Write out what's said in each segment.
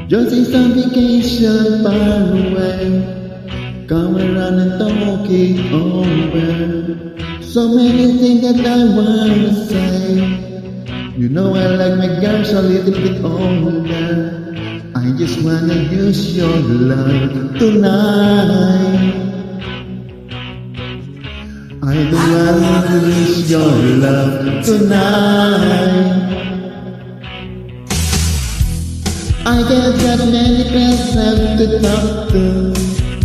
Just in some vacation far away, come around and talk it over. So many things that I wanna say. You know I like my girls a little bit older. I just wanna use your love tonight. I don't wanna lose your love tonight. I get that many people to talk to.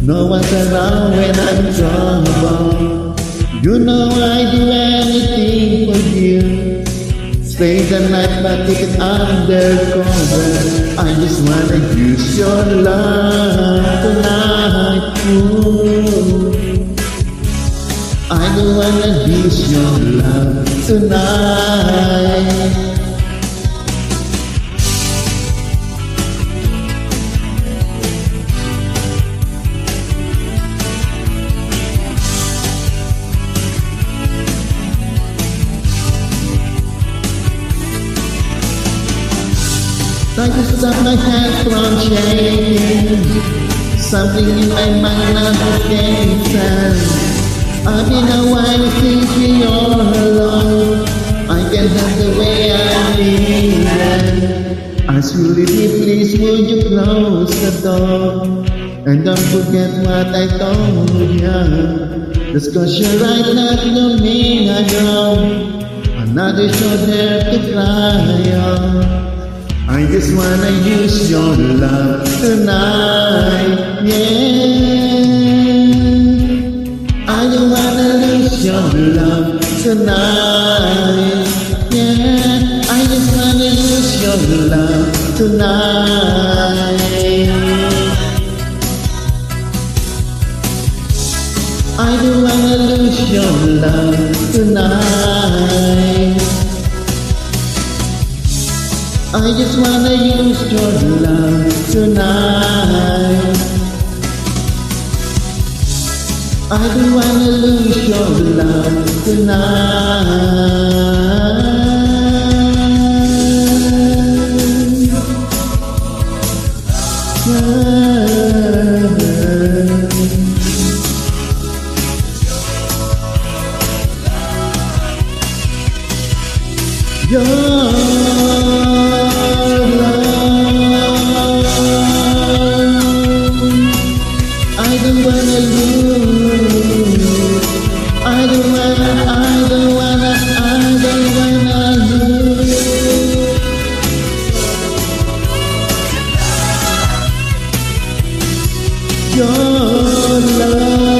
No one's around when I'm trouble. You know I do anything for you. Stay the night but take it undercover. I just wanna use your love tonight. Ooh. I don't wanna use your love tonight. Try to stop my hands from shaking. Something in my mind not making sense. I've been a while since you're alone. I can have the way I need it. As you leave me, please would you close the door? And don't forget what I told you. Just cause you're right now don't mean I know. Another shoulder to cry on. I just wanna use your love tonight, yeah. I don't wanna lose your love tonight, yeah. I just wanna use your love tonight. I don't wanna lose your love tonight. I just wanna use your love tonight. I don't wanna lose your love tonight. Your I don't wanna lose. I don't wanna lose. Your love.